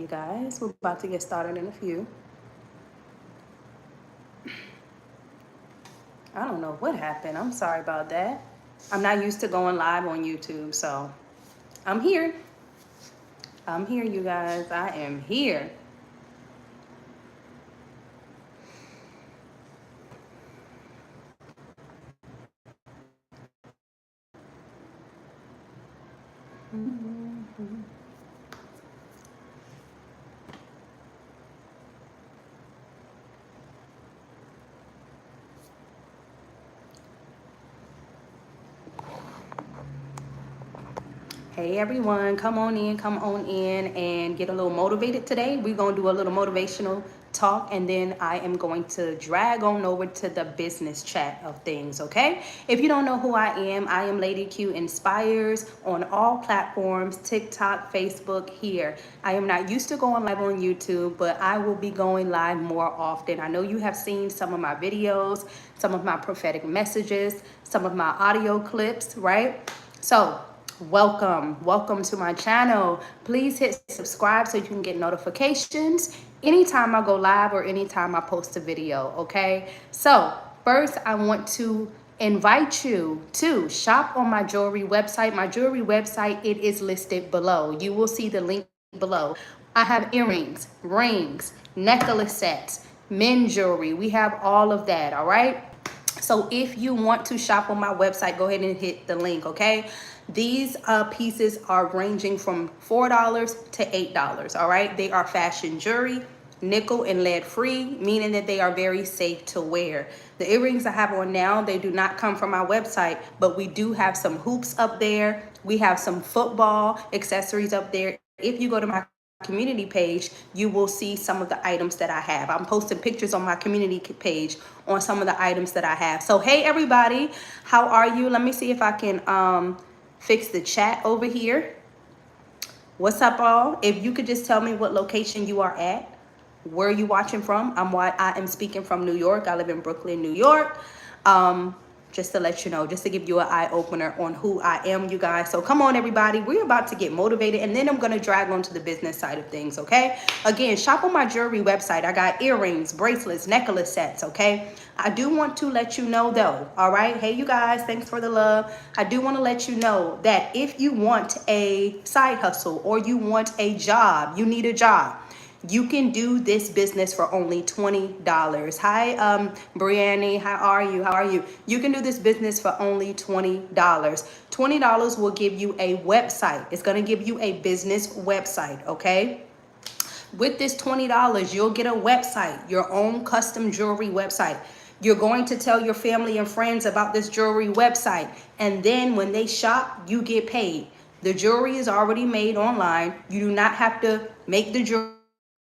you guys. We're about to get started in a few. I don't know what happened. I'm sorry about that. I'm not used to going live on YouTube, so I'm here. I'm here, you guys. I am here. Hey everyone, come on in and get a little motivated today. We're going to do a little motivational talk, and then I am going to drag on over to the business chat of things, okay? If you don't know who I am LadyQInspires on all platforms, TikTok, Facebook, here. I am not used to going live on YouTube, but I will be going live more often. I know you have seen some of my videos, some of my prophetic messages, some of my audio clips, right? So welcome to my channel. Please hit subscribe so you can get notifications anytime I go live or anytime I post a video. Okay, so first I want to invite you to shop on my jewelry website. My jewelry website, it is listed below. You will see the link below. I have earrings, rings, necklace sets, men jewelry. We have all of that. All right, so if you want to shop on my website, go ahead and hit the link, okay? These pieces are ranging from $4 to $8, all right? They are fashion jewelry, nickel and lead free, meaning that they are very safe to wear. The earrings I have on now, they do not come from my website, but we do have some hoops up there. We have some football accessories up there. If you go to my community page, you will see some of the items that I have. I'm posting pictures on my community page on some of the items that I have. So hey everybody, how are you? Let me see if I can fix the chat over here. What's up all? If you could just tell me what location you are at, where are you watching from? I am speaking from New York. I live in Brooklyn, New York. Just to let you know, just to give you an eye opener on who I am, you guys. So come on everybody, we're about to get motivated, and then I'm going to drag on to the business side of things, okay? Again, shop on my jewelry website. I got earrings, bracelets, necklace sets, okay? I do want to let you know though, all right? Hey you guys, thanks for the love. I do want to let you know that if you want a side hustle or you want a job, you need a job, you can do this business for only $20. Hi, Brianne, how are you? How are you? You can do this business for only $20. $20 will give you a website. It's going to give you a business website, okay? With this $20, you'll get a website, your own custom jewelry website. You're going to tell your family and friends about this jewelry website, and then when they shop, you get paid. The jewelry is already made online. You do not have to make the jewelry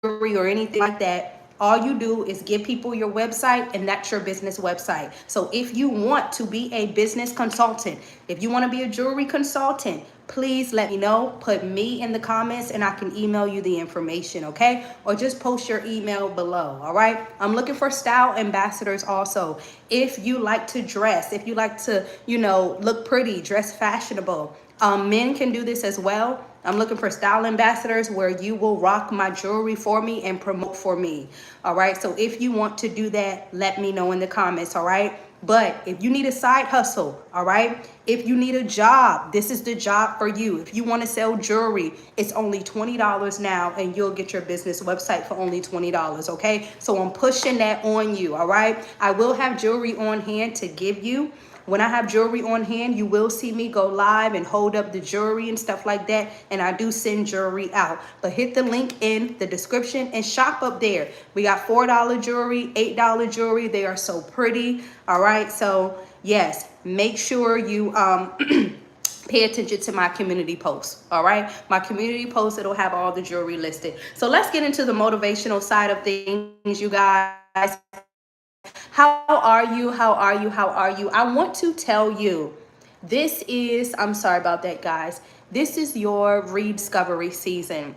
or anything like that. All you do is give people your website, and that's your business website. So if you want to be a business consultant, if you want to be a jewelry consultant, please let me know. Put me in the comments and I can email you the information, okay? Or just post your email below, all right? I'm looking for style ambassadors also. If you like to dress, if you like to, look pretty, dress fashionable, men can do this as well. I'm looking for style ambassadors where you will rock my jewelry for me and promote for me. All right. So if you want to do that, let me know in the comments. All right. But if you need a side hustle, all right, if you need a job, this is the job for you. If you want to sell jewelry, it's only $20 now, and you'll get your business website for only $20. Okay. So I'm pushing that on you. All right. I will have jewelry on hand to give you. When I have jewelry on hand, you will see me go live and hold up the jewelry and stuff like that. And I do send jewelry out. But hit the link in the description and shop up there. We got $4 jewelry, $8 jewelry. They are so pretty. All right. So yes, make sure you pay attention to my community posts. All right. My community post, it'll have all the jewelry listed. So let's get into the motivational side of things, you guys. How are you? How are you? How are you? I want to tell you, I'm sorry about that, guys. This is your rediscovery season.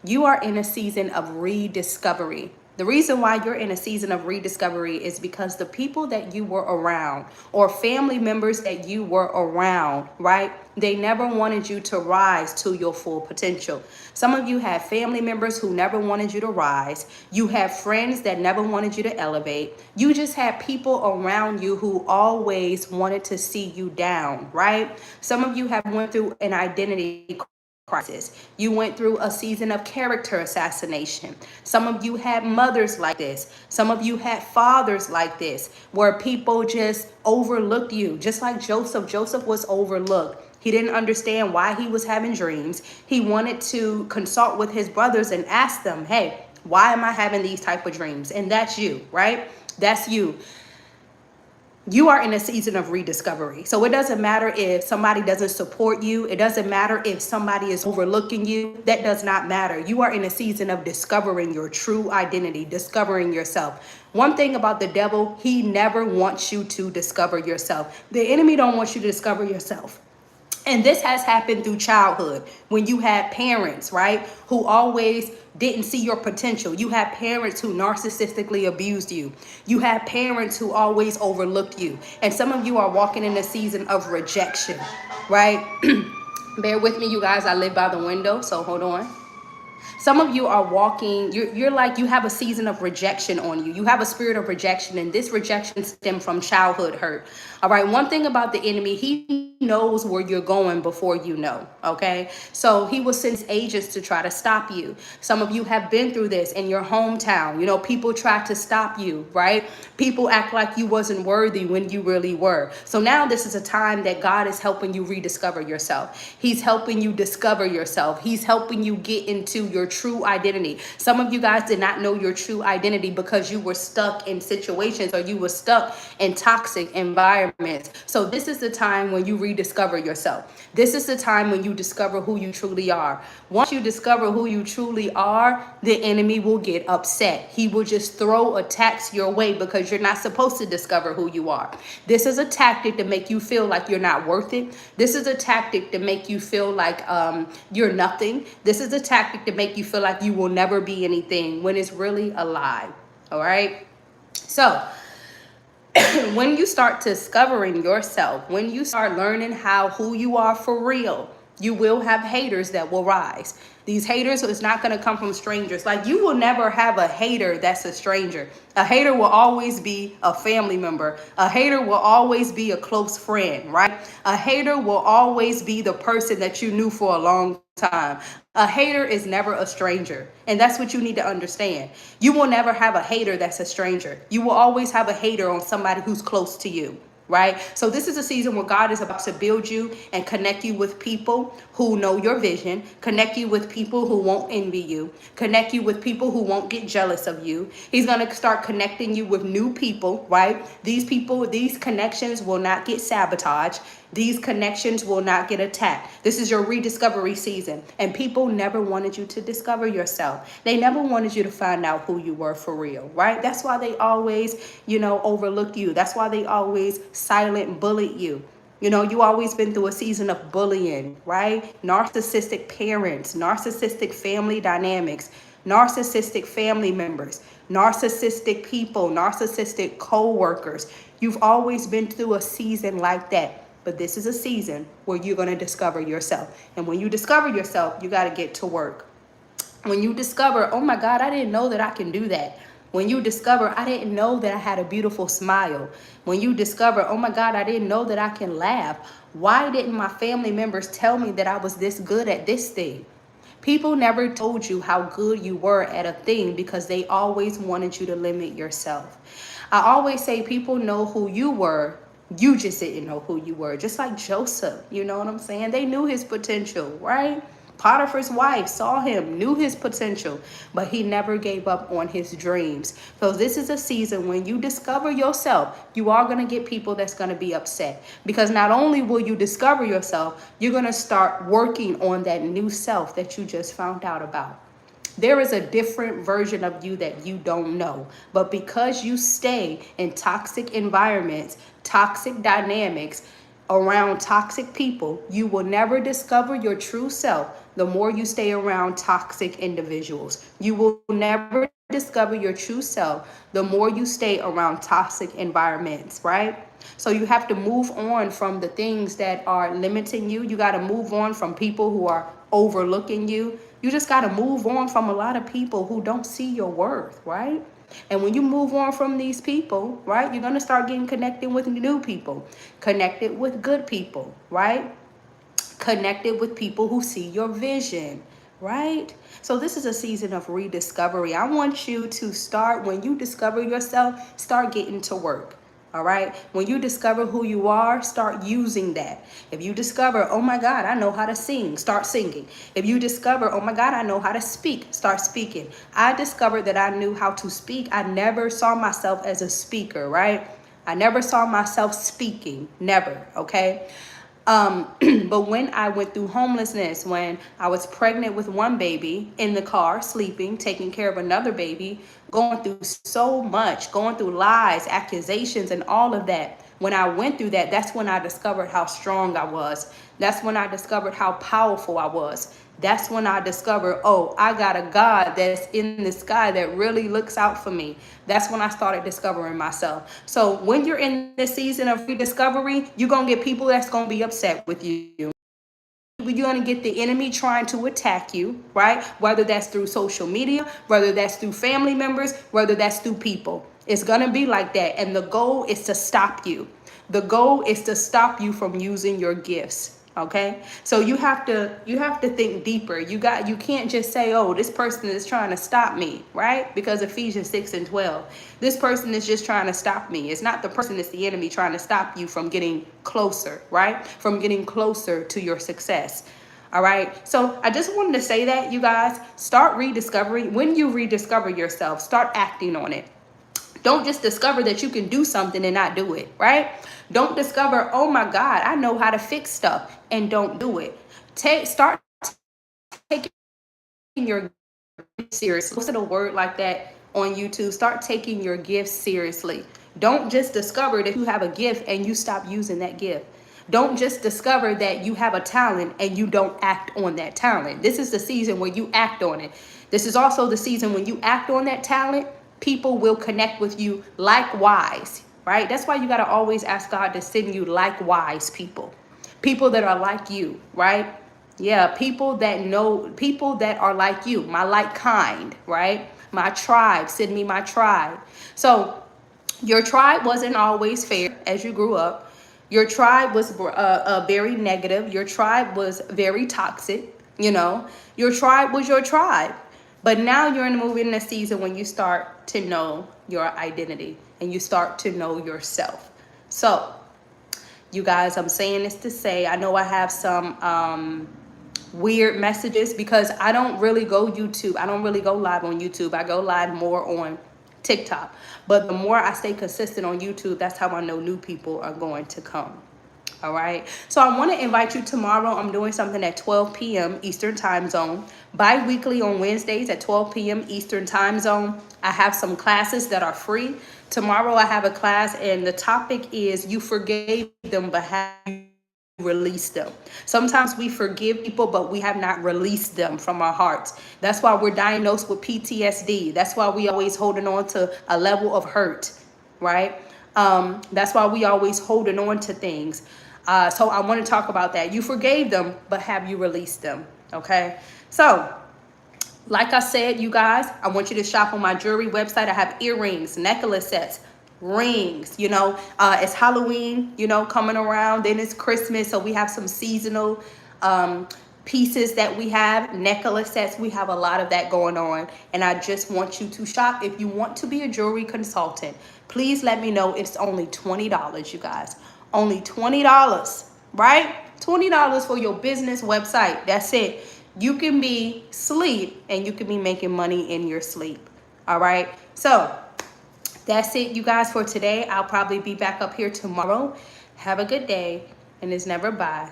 You are in a season of rediscovery. The reason why you're in a season of rediscovery is because the people that you were around or family members that you were around, right? They never wanted you to rise to your full potential. Some of you have family members who never wanted you to rise. You have friends that never wanted you to elevate. You just had people around you who always wanted to see you down, right? Some of you have went through an identity crisis. You went through a season of character assassination. Some of you had mothers like this. Some of you had fathers like this, where people just overlooked you. Just like Joseph. Joseph was overlooked. He didn't understand why he was having dreams. He wanted to consult with his brothers and ask them, hey, why am I having these type of dreams? And that's you, right? That's you. You are in a season of rediscovery. So it doesn't matter if somebody doesn't support you. It doesn't matter if somebody is overlooking you. That does not matter. You are in a season of discovering your true identity, discovering yourself. One thing about the devil, he never wants you to discover yourself. The enemy don't want you to discover yourself. And this has happened through childhood when you had parents, right, who always didn't see your potential. You had parents who narcissistically abused you. You had parents who always overlooked you. And some of you are walking in a season of rejection, right? Bear with me, you guys. I live by the window, so hold on. Some of you are walking, you're like, you have a season of rejection on you. You have a spirit of rejection, and this rejection stems from childhood hurt. All right. One thing about the enemy, he knows where you're going before you know. Okay. So he will send his agents to try to stop you. Some of you have been through this in your hometown. You know, people try to stop you, right? People act like you wasn't worthy when you really were. So now this is a time that God is helping you rediscover yourself. He's helping you discover yourself. He's helping you get into your true identity. Some of you guys did not know your true identity because you were stuck in situations, or you were stuck in toxic environments. So this is the time when you rediscover yourself. This is the time when you discover who you truly are. Once you discover who you truly are, the enemy will get upset. He will just throw attacks your way because you're not supposed to discover who you are. This is a tactic to make you feel like you're not worth it. This is a tactic to make you feel like you're nothing. This is a tactic to make you feel like you will never be anything, when it's really a lie. All right. So when you start discovering yourself, when you start learning who you are for real, you will have haters that will rise. These haters is not going to come from strangers. Like, you will never have a hater that's a stranger. A hater will always be a family member. A hater will always be a close friend, right? A hater will always be the person that you knew for a long time. A hater is never a stranger. And that's what you need to understand. You will never have a hater that's a stranger. You will always have a hater on somebody who's close to you. Right? So this is a season where God is about to build you and connect you with people who know your vision, connect you with people who won't envy you, connect you with people who won't get jealous of you. He's going to start connecting you with new people, right? These people, these connections will not get sabotaged. These connections will not get attacked. This is your rediscovery season. And people never wanted you to discover yourself. They never wanted you to find out who you were for real, right? That's why they always, overlooked you. That's why they always silent bullied you. You always been through a season of bullying, right? Narcissistic parents, narcissistic family dynamics, narcissistic family members, narcissistic people, narcissistic co-workers. You've always been through a season like that. But this is a season where you're going to discover yourself. And when you discover yourself, you got to get to work. When you discover, oh my God, I didn't know that I can do that. When you discover, I didn't know that I had a beautiful smile. When you discover, oh my God, I didn't know that I can laugh. Why didn't my family members tell me that I was this good at this thing? People never told you how good you were at a thing because they always wanted you to limit yourself. I always say people know who you were. You just didn't know who you were. Just like Joseph, you know what I'm saying? They knew his potential, right? Potiphar's wife saw him, knew his potential, but he never gave up on his dreams. So this is a season when you discover yourself, you are going to get people that's going to be upset. Because not only will you discover yourself, you're going to start working on that new self that you just found out about. There is a different version of you that you don't know. But because you stay in toxic environments, toxic dynamics, around toxic people, you will never discover your true self the more you stay around toxic individuals. You will never discover your true self, the more you stay around toxic environments, right? So you have to move on from the things that are limiting you. You got to move on from people who are overlooking you. You just got to move on from a lot of people who don't see your worth, right? And when you move on from these people, right, you're going to start getting connected with new people, connected with good people, right? Connected with people who see your vision, right? So this is a season of rediscovery. I want you to start, when you discover yourself, start getting to work. All right. When you discover who you are, start using that. If you discover, oh my God, I know how to sing, start singing. If you discover, oh my God, I know how to speak, start speaking. I discovered that I knew how to speak. I never saw myself as a speaker, right? I never saw myself speaking, never. Okay. But when I went through homelessness, when I was pregnant with one baby in the car, sleeping, taking care of another baby, going through so much, going through lies, accusations, and all of that. When I went through that, that's when I discovered how strong I was. That's when I discovered how powerful I was. That's when I discovered, oh, I got a God that's in the sky that really looks out for me. That's when I started discovering myself. So when you're in this season of rediscovery, you're going to get people that's going to be upset with you. You're going to get the enemy trying to attack you, right? Whether that's through social media, whether that's through family members, whether that's through people. It's going to be like that. And the goal is to stop you. The goal is to stop you from using your gifts. Okay, so you have to think deeper. You can't just say, oh, this person is trying to stop me, right? Because Ephesians 6:12, this person is just trying to stop me. It's not the person, it's the enemy trying to stop you from getting closer, right? From getting closer to your success. All right. So I just wanted to say that, you guys, start rediscovering. When you rediscover yourself, start acting on it. Don't just discover that you can do something and not do it, right? Don't discover, oh my God, I know how to fix stuff, and don't do it. Start taking your gifts seriously. What's a word like that on YouTube? Start taking your gifts seriously. Don't just discover that you have a gift and you stop using that gift. Don't just discover that you have a talent and you don't act on that talent. This is the season where you act on it. This is also the season when you act on that talent, people will connect with you likewise, right? That's why you got to always ask God to send you likewise people. People that are like you, right? Yeah, people that are like you, my like kind, right? My tribe, send me my tribe. So your tribe wasn't always fair as you grew up. Your tribe was very negative. Your tribe was very toxic. Your tribe was your tribe. But now you're in a season when you start to know your identity and you start to know yourself. So, you guys, I'm saying this to say, I know I have some weird messages because I don't really go YouTube. I don't really go live on YouTube. I go live more on TikTok. But the more I stay consistent on YouTube, that's how I know new people are going to come. All right. So I want to invite you tomorrow. I'm doing something at 12 p.m. Eastern time zone. Bi-weekly on Wednesdays at 12 p.m. Eastern time zone. I have some classes that are free. Tomorrow I have a class and the topic is you forgave them, but have you released them? Sometimes we forgive people, but we have not released them from our hearts. That's why we're diagnosed with PTSD. That's why we always holding on to a level of hurt, right? That's why we always holding on to things. So I want to talk about that. You forgave them, but have you released them? Okay. So like I said, you guys, I want you to shop on my jewelry website. I have earrings, necklace sets, rings. It's Halloween, coming around. Then it's Christmas. So we have some seasonal pieces that we have, necklace sets. We have a lot of that going on. And I just want you to shop. If you want to be a jewelry consultant, please let me know. It's only $20, you guys. Only $20, right? $20 for your business website. That's it. You can be asleep and you can be making money in your sleep. All right. So that's it, you guys, for today. I'll probably be back up here tomorrow. Have a good day, and it's never bye.